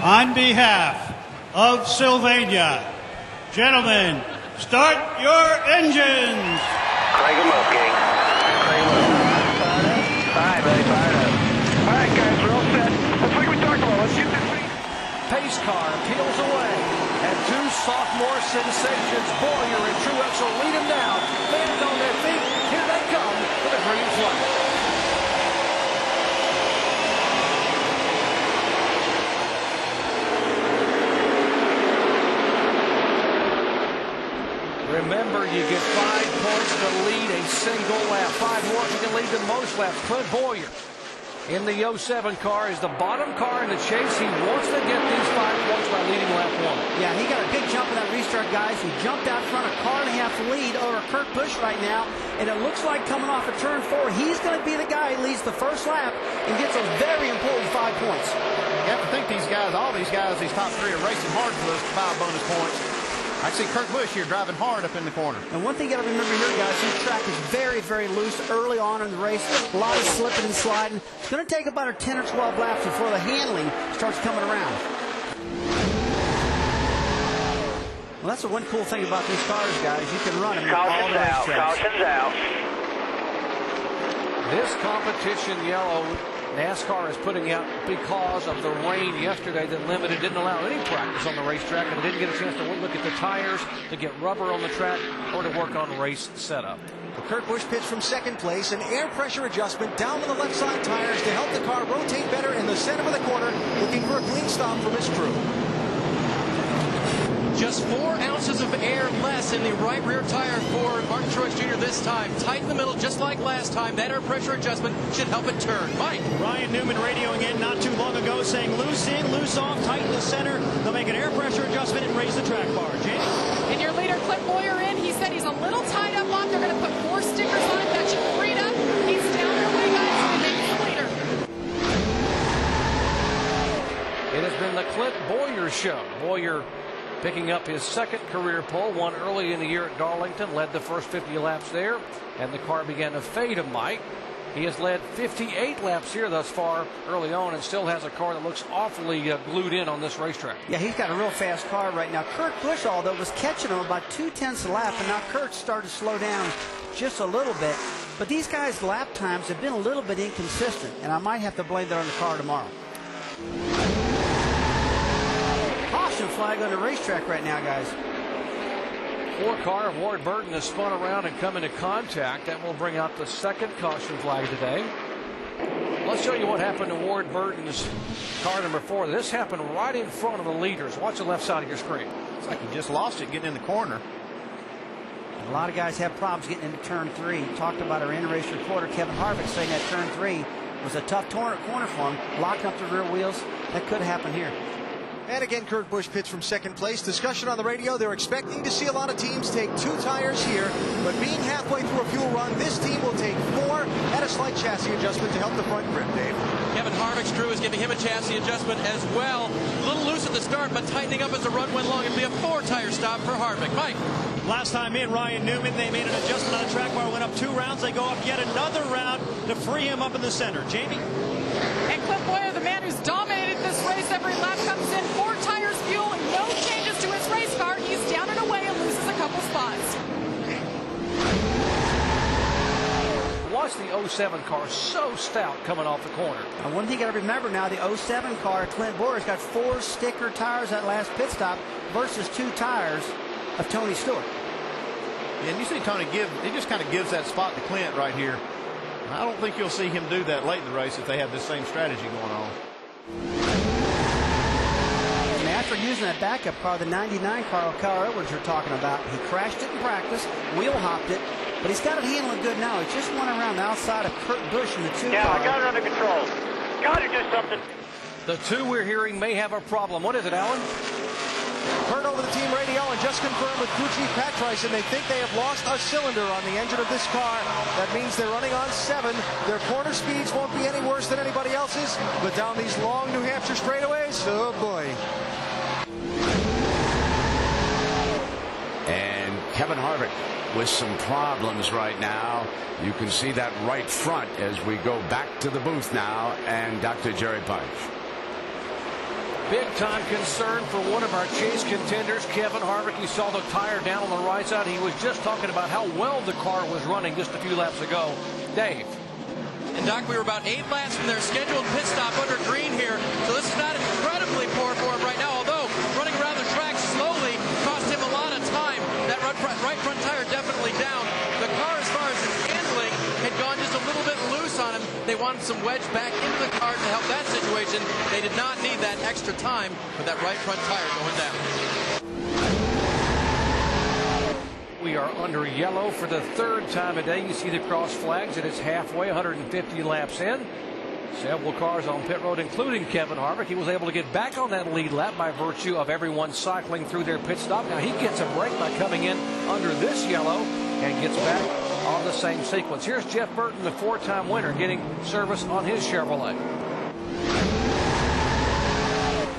on behalf of Sylvania. Gentlemen, start your engines. Crank them up, gang. Crank them up. All right, buddy, fire it up. All right, guys, we're all set. That's what we talked about. Let's get this thing. Pace car peels away, and two sophomore sensations, Boyer and Truex, will lead him down. Fans on their feet. Here they come for the green flag. Remember, you get 5 points to lead a single lap. 5 more if you can lead the most laps. Clint Boyer in the 07 car is the bottom car in the chase. He wants to get these 5 points by leading lap 1. Yeah, he got a big jump in that restart, guys. He jumped out front, a car and a half lead over Kurt Busch right now. And it looks like coming off of turn 4, he's going to be the guy who leads the first lap and gets those very important 5 points. You have to think these guys, all these guys, these top 3 are racing hard for those 5 bonus points. I see Kurt Busch here driving hard up in the corner. And one thing you got to remember here, guys, this track is very, very loose early on in the race. A lot of slipping and sliding. It's going to take about 10 or 12 laps before the handling starts coming around. Well, that's the one cool thing about these cars, guys. You can run them all the racetracks. Caution's out. This competition yellow NASCAR is putting out because of the rain yesterday that didn't allow any practice on the racetrack, and they didn't get a chance to look at the tires, to get rubber on the track, or to work on race setup. Well, Kurt Busch pits from second place, an air pressure adjustment down to the left side tires to help the car rotate better in the center of the corner, looking for a clean stop from his crew. Just 4 ounces of air less in the right rear tire for Martin Truex Jr. this time. Tight in the middle, just like last time. That air pressure adjustment should help it turn. Mike. Ryan Newman radioing in not too long ago saying loose in, loose off, tight in the center. They'll make an air pressure adjustment and raise the track bar. Jamie? And your leader, Clint Boyer, in. He said he's a little tied up on. They're going to put 4 stickers on it. That should free it up. He's down their way, guys, and he's the leader. It has been the Clint Boyer show. Boyer picking up his 2nd career pole, won early in the year at Darlington, led the first 50 laps there, and the car began to fade him, Mike. He has led 58 laps here thus far early on and still has a car that looks awfully glued in on this racetrack. Yeah, he's got a real fast car right now. Kurt Busch, although, was catching him about 2/10 a lap, and now Kurt started to slow down just a little bit. But these guys' lap times have been a little bit inconsistent, and I might have to blame that on the car tomorrow. Caution flag on the racetrack right now, guys. 4 car of Ward Burton has spun around and come into contact. That will bring out the 2nd caution flag today. Let's show you what happened to Ward Burton's car number 4. This happened right in front of the leaders. Watch the left side of your screen. It's like he just lost it getting in the corner. A lot of guys have problems getting into turn 3. Talked about our in-race reporter, Kevin Harvick, saying that turn 3 was a tough corner for him, locking up the rear wheels. That could happen here. And again, Kurt Busch pits from second place. Discussion on the radio, they're expecting to see a lot of teams take 2 tires here, but being halfway through a fuel run, this team will take 4 and a slight chassis adjustment to help the front grip, Dave. Kevin Harvick's crew is giving him a chassis adjustment as well. A little loose at the start, but tightening up as the run went along. It'll be a 4-tire stop for Harvick. Mike. Last time in, Ryan Newman, they made an adjustment on the track bar, went up 2 rounds. They go up yet another round to free him up in the center. Jamie? And Clint Boyer, the man who's dominated this race, every lap comes in, 4 tires, fuel, and no changes to his race car. He's down and away and loses a couple spots. Watch the 07 car, so stout coming off the corner. And one thing you got to remember now, the 07 car, Clint Boyer's got 4 sticker tires that last pit stop versus 2 tires of Tony Stewart. Yeah, and you see Tony he just kind of gives that spot to Clint right here. I don't think you'll see him do that late in the race if they have this same strategy going on. And after using that backup car, the 99 car Carl Edwards you're talking about, he crashed it in practice, wheel hopped it, but he's got it handling good now. He just went around the outside of Kurt Busch in the 2 Yeah, car. I got it under control. Got to do something. The 2 we're hearing may have a problem. What is it, Alan? Heard over the team radio and just confirmed with crew chief Pat Tryson, they think they have lost a cylinder on the engine of this car. That means they're running on 7. Their corner speeds won't be any worse than anybody else's, but down these long New Hampshire straightaways, oh boy. And Kevin Harvick with some problems right now. You can see that right front as we go back to the booth now and Dr. Jerry Punch. Big-time concern for one of our chase contenders, Kevin Harvick. You saw the tire down on the right side. He was just talking about how well the car was running just a few laps ago. Dave. And Doc, we were about 8 laps from their scheduled pit stop under green here, so this is not incredibly poor for him right now, although running around the track slowly cost him a lot of time. That right front tire definitely down. The car, as far as its handling, had gone just a little bit loose on him. They wanted some wedge back into the car to help that situation. They did not need that extra time with that right front tire going down. We are under yellow for the 3rd time today. You see the cross flags, and it's halfway, 150 laps in. Several cars on pit road, including Kevin Harvick. He was able to get back on that lead lap by virtue of everyone cycling through their pit stop. Now he gets a break by coming in under this yellow and gets back on the same sequence. Here's Jeff Burton, the 4-time winner, getting service on his Chevrolet.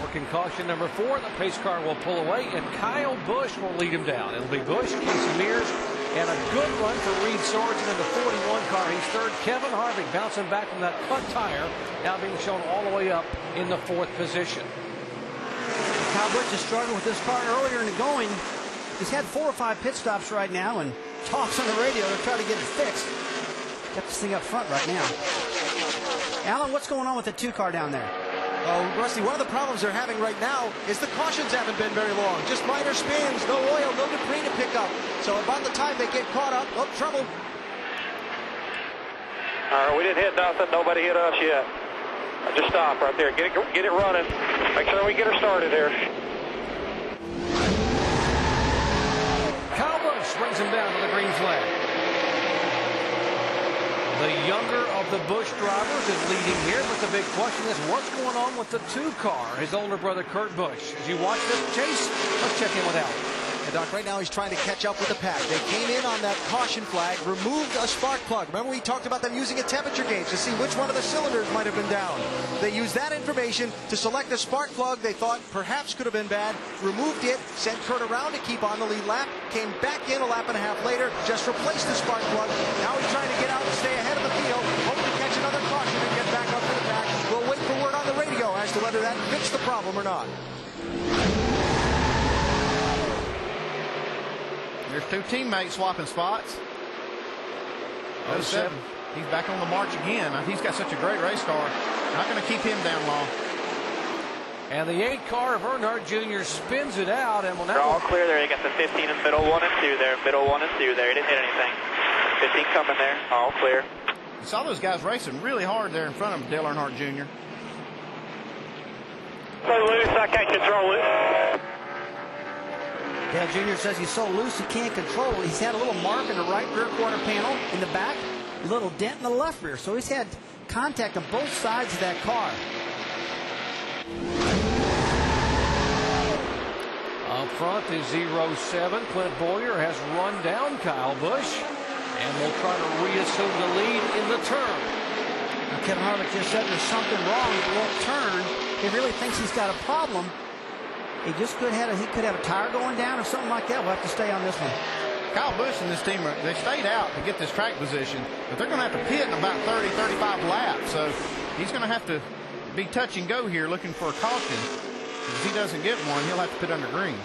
Working caution number 4. The pace car will pull away, and Kyle Busch will lead him down. It'll be Busch, Casey Mears, and a good run for Reed Sorensen in the 41 car. He's 3rd. Kevin Harvick bouncing back from that cut tire, now being shown all the way up in the 4th position. Kyle Busch is struggling with this car earlier in the going. He's had 4 or 5 pit stops right now and talks on the radio to try to get it fixed. Got this thing up front right now. Alan, what's going on with the 2 car down there? Rusty, one of the problems they're having right now is the cautions haven't been very long. Just minor spins, no oil, no debris to pick up. So about the time they get caught up, trouble. All right, we didn't hit nothing. Nobody hit us yet. Just stop right there. Get it running. Make sure we get her started here. Kyle Busch brings him down to the green flag. The younger of the Busch drivers is leading here, but the big question is what's going on with the 2 car, his older brother Kurt Busch. As you watch this chase, let's check in with Al. And Doc, right now he's trying to catch up with the pack. They came in on that caution flag, removed a spark plug. Remember we talked about them using a temperature gauge to see which one of the cylinders might have been down. They used that information to select a spark plug they thought perhaps could have been bad, removed it, sent Kurt around to keep on the lead lap, came back in a lap and a half later, just replaced the spark plug. Now he's trying to get out and stay ahead of the field, hope to catch another caution and get back up to the pack. We'll wait for word on the radio as to whether that fixed the problem or not. There's 2 teammates swapping spots. 07. He's back on the march again. He's got such a great race car. Not going to keep him down long. And the 8 car of Earnhardt Jr. spins it out. And they're all clear there. You got the 15 in middle 1 and 2 there. Middle 1 and 2 there. He didn't hit anything. 15 coming there. All clear. You saw those guys racing really hard there in front of Dale Earnhardt Jr. So loose, I can't control it. Dale Jr. says he's so loose he can't control it. He's had a little mark in the right rear quarter panel in the back, a little dent in the left rear. So he's had contact on both sides of that car. Up front is 07. Clint Bowyer has run down Kyle Busch and will try to reassume the lead in the turn. Now, Kevin Harvick just said there's something wrong. It won't turn. He really thinks he's got a problem. He just could have a tire going down or something like that. We'll have to stay on this one. Kyle Busch and this team, they stayed out to get this track position, but they're going to have to pit in about 30, 35 laps. So he's going to have to be touch and go here looking for a caution. If he doesn't get one, he'll have to pit under green.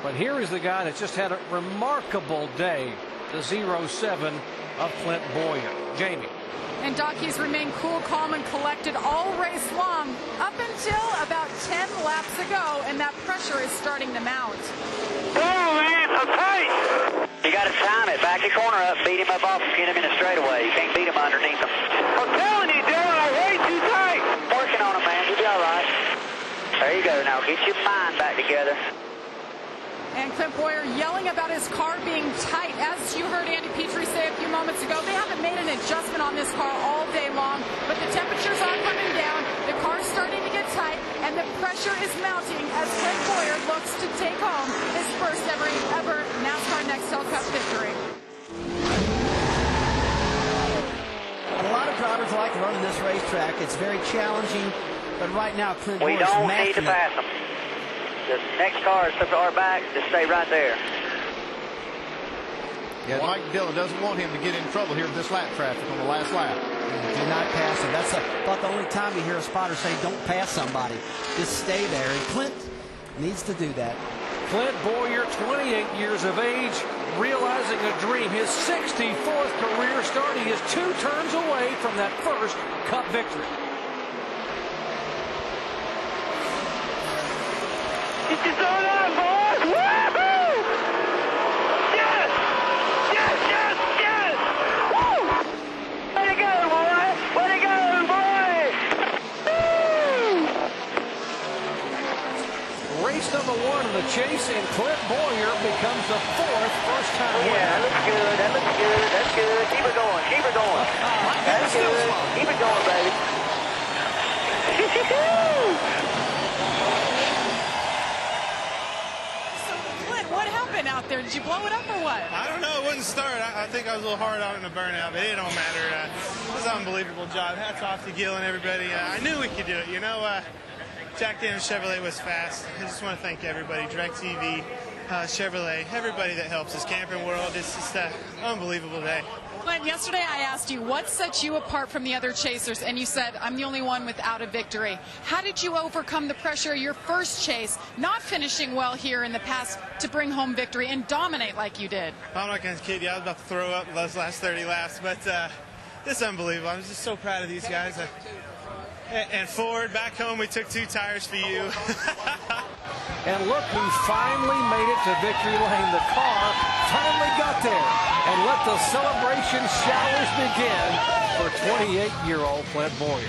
But here is the guy that's just had a remarkable day, the 07 of Clint Bowyer. Jamie. And Doc, he's remained cool, calm, and collected all race long up until about 10 laps ago, and that pressure is starting to mount. Oh, man, I'm tight. You got to time it. Back the corner up, beat him up off, and get him in the straightaway. You can't beat him underneath him. I'm telling you, Dylan, I'm way too tight. Working on him, man. You'll be all right. There you go. Now get your mind back together. And Clint Bowyer yelling about his car being tight. As you heard Andy Petrie say a few moments ago, they haven't made an adjustment on this car all day long, but the temperatures are coming down, the car's starting to get tight, and the pressure is mounting as Clint Bowyer looks to take home his first ever NASCAR Nextel Cup victory. A lot of drivers like running this racetrack. It's very challenging, but right now Clint Bowyer is mastering it. We don't need to pass them. The next car is to our back. Just stay right there. Yeah, Mike Dillon doesn't want him to get in trouble here with this lap traffic on the last lap. Do not pass him. That's about the only time you hear a spotter say, don't pass somebody. Just stay there. And Clint needs to do that. Clint Boyer, 28 years of age, realizing a dream. His 64th career start. He is 2 turns away from that first Cup victory. Get your zone on, boys! Woo-hoo! Yes! Yes, yes, yes! Woo! Way to go, boy! Way to go, boy! Woo! Race number 1 in the chase, and Clint Boyer becomes the 4th first-time winner. Yeah, that looks good. That looks good. That's good. Keep it going. Keep it going. That's good. Keep it going, baby. What happened out there? Did you blow it up or what? I don't know. It wouldn't start. I think I was a little hard on it in the burnout, but it don't matter. It was an unbelievable job. Hats off to Gil and everybody. I knew we could do it. You know, Jack Daniels Chevrolet was fast. I just want to thank everybody, DirecTV, Chevrolet, everybody that helps us. Camping World. It's just an unbelievable day. Clint, yesterday I asked you what sets you apart from the other chasers, and you said, I'm the only one without a victory. How did you overcome the pressure of your first chase, not finishing well here in the past, to bring home victory and dominate like you did? I'm not going to kid you. I was about to throw up those last 30 laps, but it's unbelievable. I'm just so proud of these guys. And Ford, back home, we took 2 tires for you. And look who finally made it to victory lane. The car finally got there. And let the celebration showers begin for 28-year-old Clint Boyer.